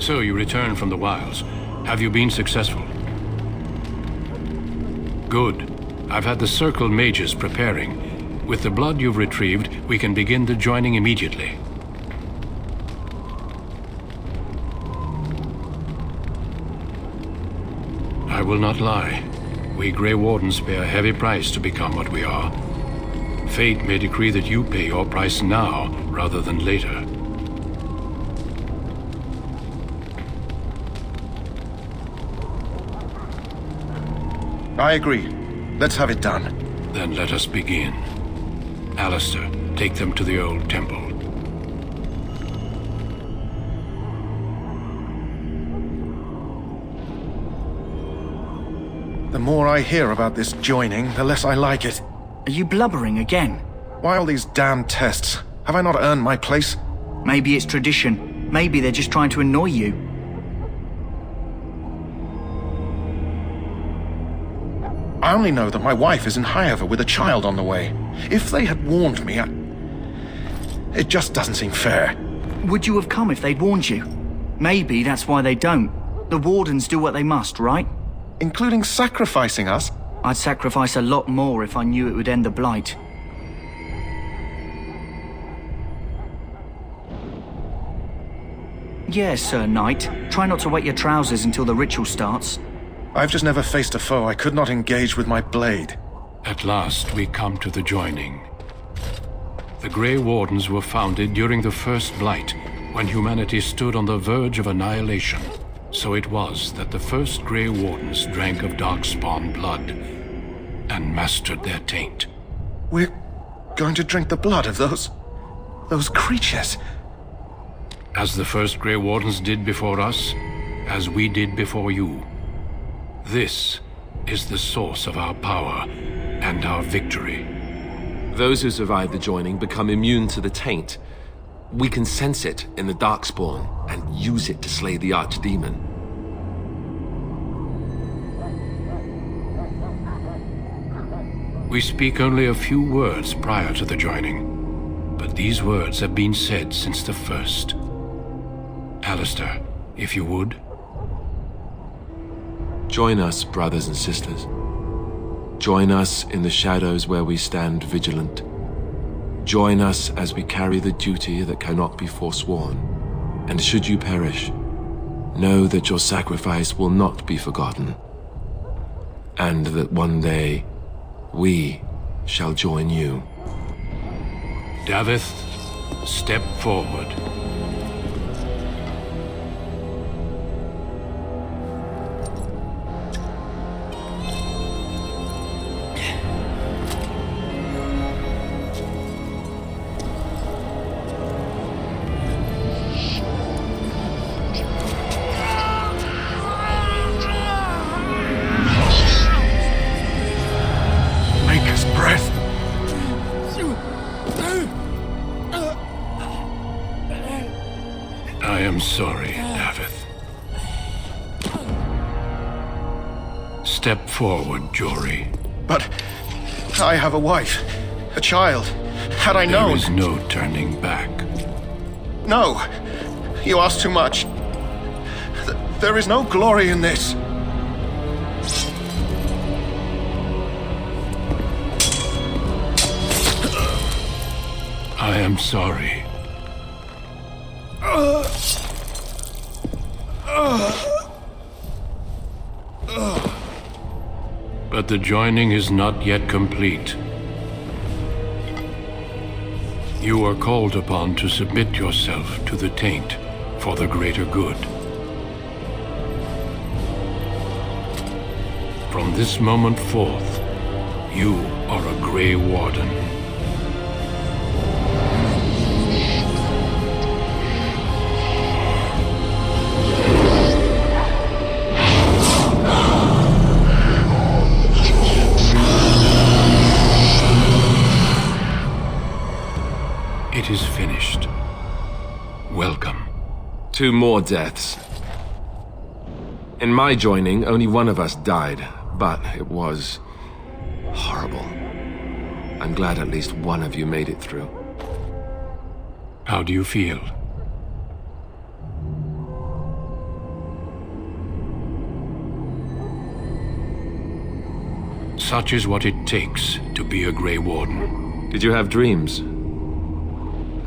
So you returned from the wilds. Have you been successful? Good. I've had the Circle mages preparing. With the blood you've retrieved, we can begin the joining immediately. I will not lie. We Grey Wardens pay a heavy price to become what we are. Fate may decree that you pay your price now, rather than later. I agree. Let's have it done. Then let us begin. Alistair, take them to the old temple. The more I hear about this joining, the less I like it. Are you blubbering again? Why all these damn tests? Have I not earned my place? Maybe it's tradition. Maybe they're just trying to annoy you. I only know that my wife is in Highover with a child on the way. If they had warned me, it just doesn't seem fair. Would you have come if they'd warned you? Maybe that's why they don't. The Wardens do what they must, right? Including sacrificing us? I'd sacrifice a lot more if I knew it would end the Blight. Yes, Sir Knight. Try not to wet your trousers until the ritual starts. I've just never faced a foe I could not engage with my blade. At last, we come to the joining. The Grey Wardens were founded during the First Blight, when humanity stood on the verge of annihilation. So it was that the first Grey Wardens drank of Darkspawn blood and mastered their taint. We're going to drink the blood of those creatures. As the first Grey Wardens did before us, as we did before you. This is the source of our power and our victory. Those who survive the joining become immune to the taint. We can sense it in the Darkspawn and use it to slay the Archdemon. We speak only a few words prior to the joining, but these words have been said since the first. Alistair, if you would. Join us, brothers and sisters. Join us in the shadows where we stand vigilant. Join us as we carry the duty that cannot be forsworn. And should you perish, know that your sacrifice will not be forgotten. And that one day, we shall join you. Davith, step forward. I am sorry, Davith. Step forward, Jory. But I have a wife, a child. Had I known... There is no turning back. No, you ask too much. There is no glory in this. I am sorry. But the joining is not yet complete. You are called upon to submit yourself to the taint for the greater good. From this moment forth, you are a Grey Warden. It is finished. Welcome. 2 more deaths. In my joining, only one of us died, but it was horrible. I'm glad at least one of you made it through. How do you feel? Such is what it takes to be a Grey Warden. Did you have dreams?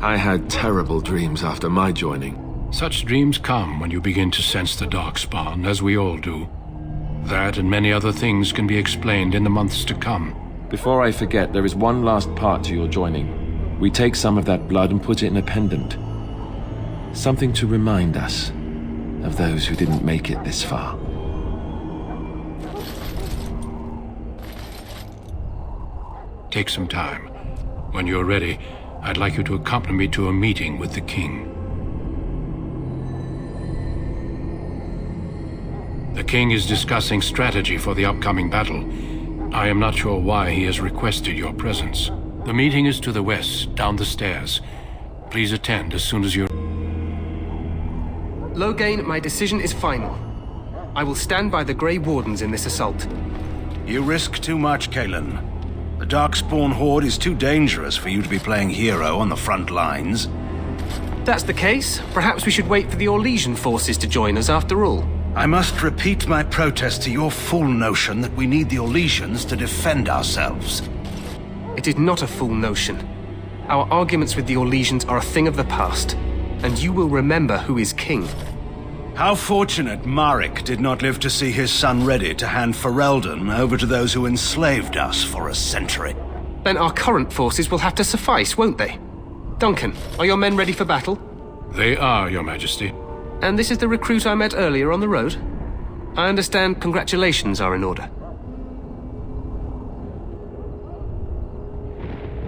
I had terrible dreams after my joining. Such dreams come when you begin to sense the Darkspawn, as we all do. That and many other things can be explained in the months to come. Before I forget, there is one last part to your joining. We take some of that blood and put it in a pendant. Something to remind us of those who didn't make it this far. Take some time. When you're ready, I'd like you to accompany me to a meeting with the king. The king is discussing strategy for the upcoming battle. I am not sure why he has requested your presence. The meeting is to the west, down the stairs. Please attend as soon as you're... Loghain, my decision is final. I will stand by the Grey Wardens in this assault. You risk too much, Kalen. The Darkspawn Horde is too dangerous for you to be playing hero on the front lines. If that's the case, perhaps we should wait for the Orlesian forces to join us after all. I must repeat my protest to your fool notion that we need the Orlesians to defend ourselves. It is not a fool notion. Our arguments with the Orlesians are a thing of the past, and you will remember who is king. How fortunate Marek did not live to see his son ready to hand Ferelden over to those who enslaved us for a century. Then our current forces will have to suffice, won't they? Duncan, are your men ready for battle? They are, Your Majesty. And this is the recruit I met earlier on the road? I understand congratulations are in order.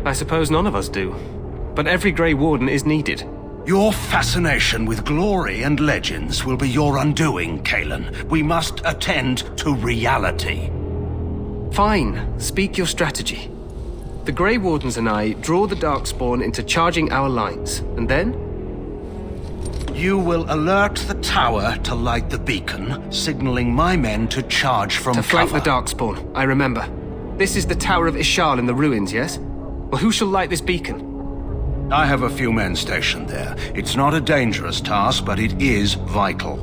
I suppose none of us do, but every Grey Warden is needed. Your fascination with glory and legends will be your undoing, Kalen. We must attend to reality. Fine, speak your strategy. The Grey Wardens and I draw the Darkspawn into charging our lines, and then? You will alert the tower to light the beacon, signaling my men to charge from To flank cover. the Darkspawn, I remember. This is the Tower of Ishal in the ruins, yes? Well, who shall light this beacon? I have a few men stationed there. It's not a dangerous task, but it is vital.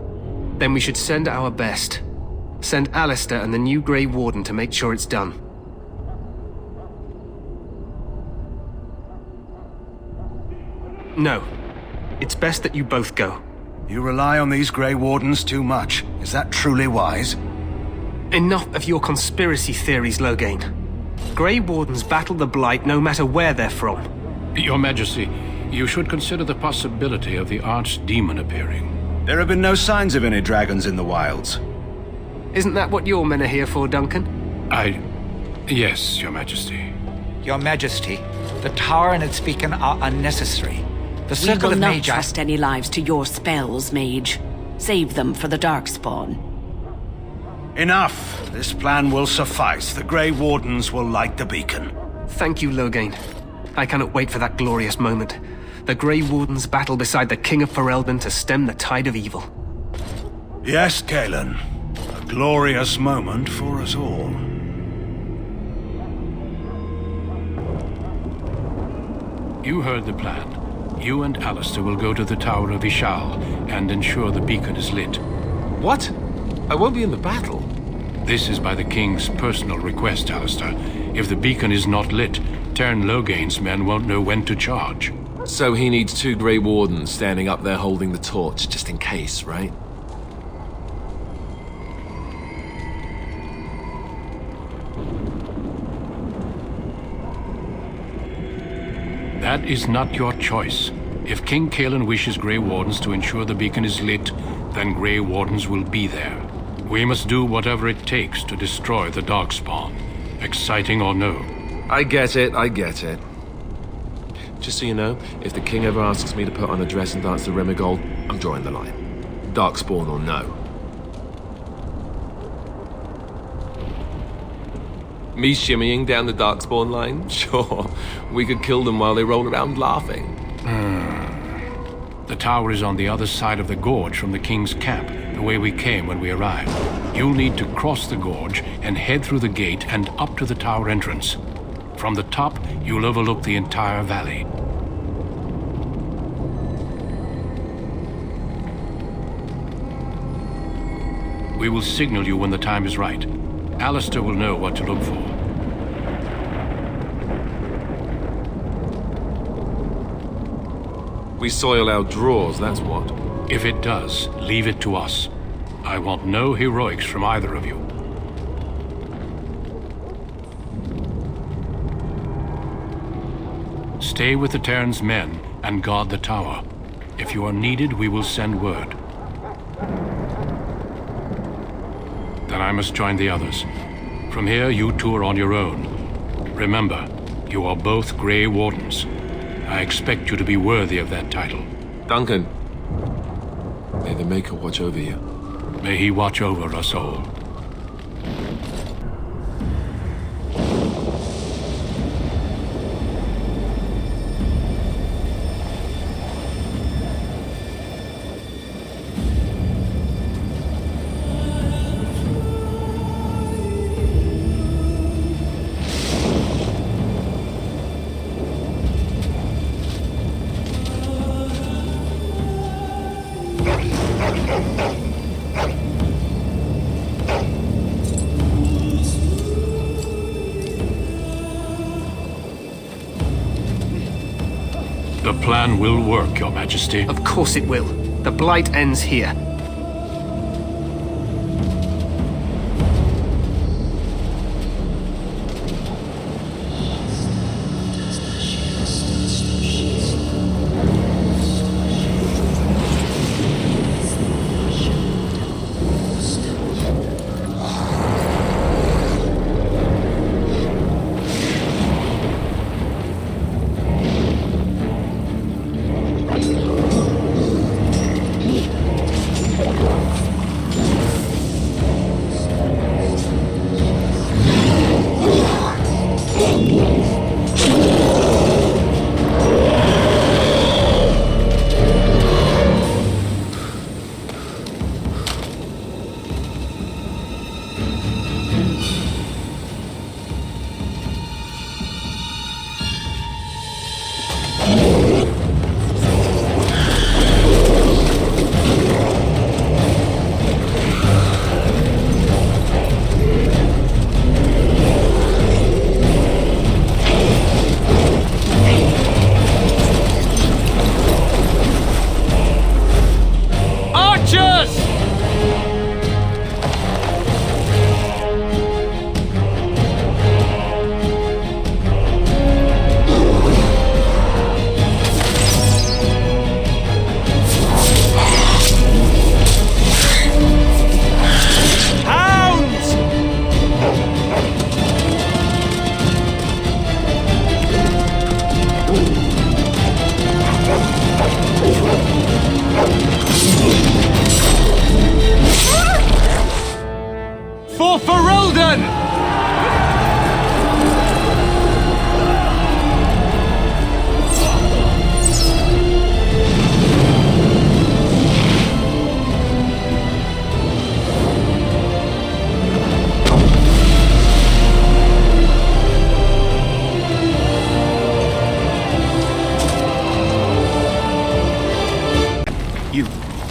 Then we should send our best. Send Alistair and the new Grey Warden to make sure it's done. No. It's best that you both go. You rely on these Grey Wardens too much. Is that truly wise? Enough of your conspiracy theories, Loghain. Grey Wardens battle the Blight no matter where they're from. Your Majesty, you should consider the possibility of the Archdemon appearing. There have been no signs of any dragons in the wilds. Isn't that what your men are here for, Duncan? Yes, Your Majesty. Your Majesty, the tower and its beacon are unnecessary. The We circle will of not Magi... trust any lives to your spells, Mage. Save them for the Darkspawn. Enough! This plan will suffice. The Grey Wardens will light the beacon. Thank you, Loghain. I cannot wait for that glorious moment. The Grey Wardens battle beside the King of Ferelden to stem the tide of evil. Yes, Kalen. A glorious moment for us all. You heard the plan. You and Alistair will go to the Tower of Ishal and ensure the beacon is lit. What? I won't be in the battle. This is by the King's personal request, Alistair. If the beacon is not lit, Tern Loghain's men won't know when to charge. So he needs 2 Grey Wardens standing up there holding the torch, just in case, right? That is not your choice. If King Kalen wishes Grey Wardens to ensure the beacon is lit, then Grey Wardens will be there. We must do whatever it takes to destroy the Darkspawn, exciting or no. I get it, I get it. Just so you know, if the king ever asks me to put on a dress and dance the Remigold, I'm drawing the line. Darkspawn or no. Me shimmying down the Darkspawn line? Sure. We could kill them while they roll around laughing. The tower is on the other side of the gorge from the King's camp, the way we came when we arrived. You'll need to cross the gorge and head through the gate and up to the tower entrance. From the top, you'll overlook the entire valley. We will signal you when the time is right. Alistair will know what to look for. We soil our drawers, that's what. If it does, leave it to us. I want no heroics from either of you. Stay with the Terran's men and guard the tower. If you are needed, we will send word. Then I must join the others. From here, you two are on your own. Remember, you are both Grey Wardens. I expect you to be worthy of that title. Duncan, may the Maker watch over you. May he watch over us all. The plan will work, Your Majesty. Of course it will. The Blight ends here.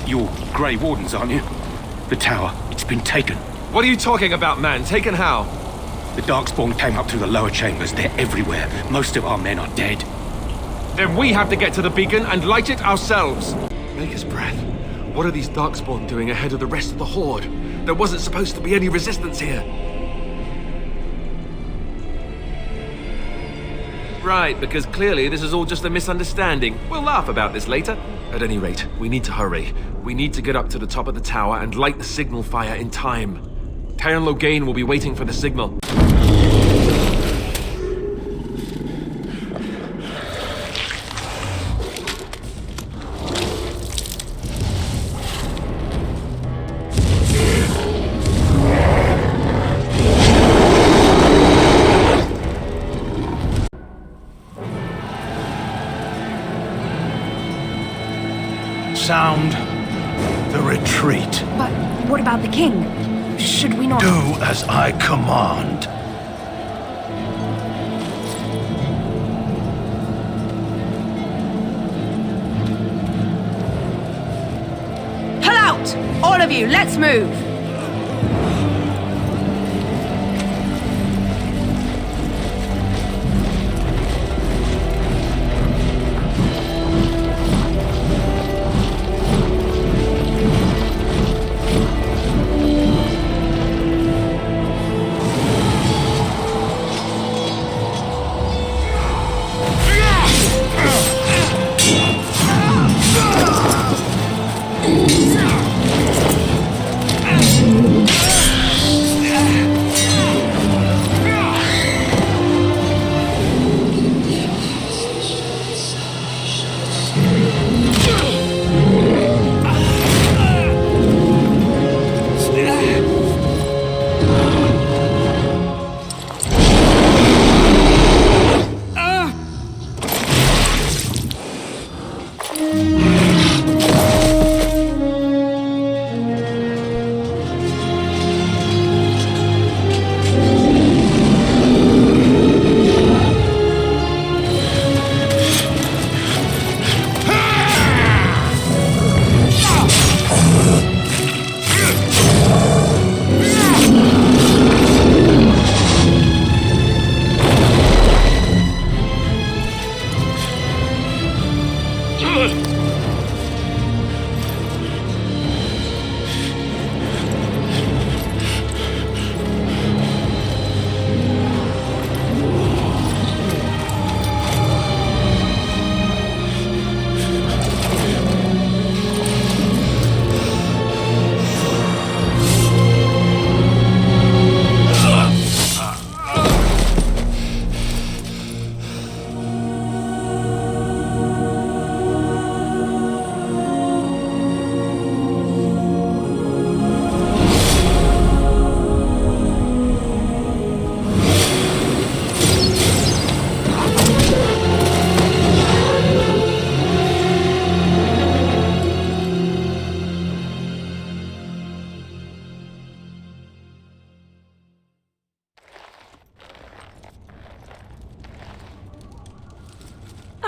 You're Grey Wardens, aren't you? The tower, it's been taken. What are you talking about, man? Taken how? The Darkspawn came up through the lower chambers. They're everywhere. Most of our men are dead. Then we have to get to the beacon and light it ourselves. Maker's breath. What are these Darkspawn doing ahead of the rest of the Horde? There wasn't supposed to be any resistance here. Right, because clearly this is all just a misunderstanding. We'll laugh about this later. At any rate, we need to hurry. We need to get up to the top of the tower and light the signal fire in time. Terran Loghain will be waiting for the signal. Sound the retreat. But what about the king? Should we not... Do as I command. Pull out! All of you, let's move!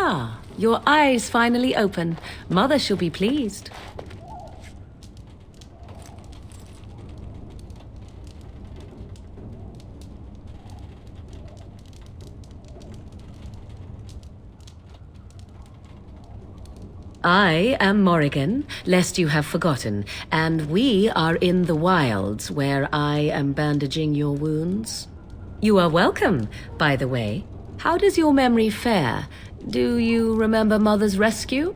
Ah, your eyes finally open. Mother shall be pleased. I am Morrigan, lest you have forgotten, and we are in the wilds where I am bandaging your wounds. You are welcome, by the way. How does your memory fare? Do you remember Mother's rescue?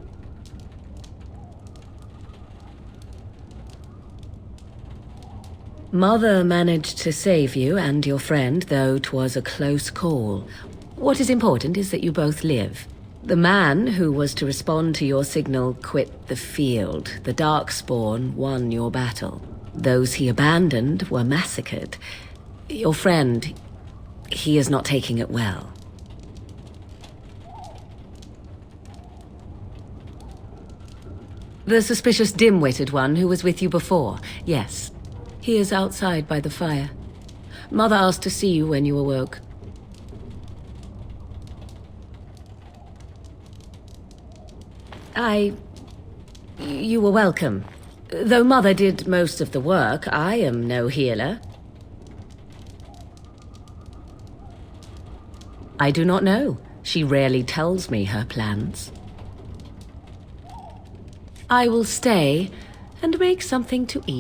Mother managed to save you and your friend, though 'twas a close call. What is important is that you both live. The man who was to respond to your signal quit the field. The Darkspawn won your battle. Those he abandoned were massacred. Your friend, he is not taking it well. The suspicious dim-witted one who was with you before, yes. He is outside by the fire. Mother asked to see you when you awoke. You were welcome. Though Mother did most of the work, I am no healer. I do not know. She rarely tells me her plans. I will stay and make something to eat.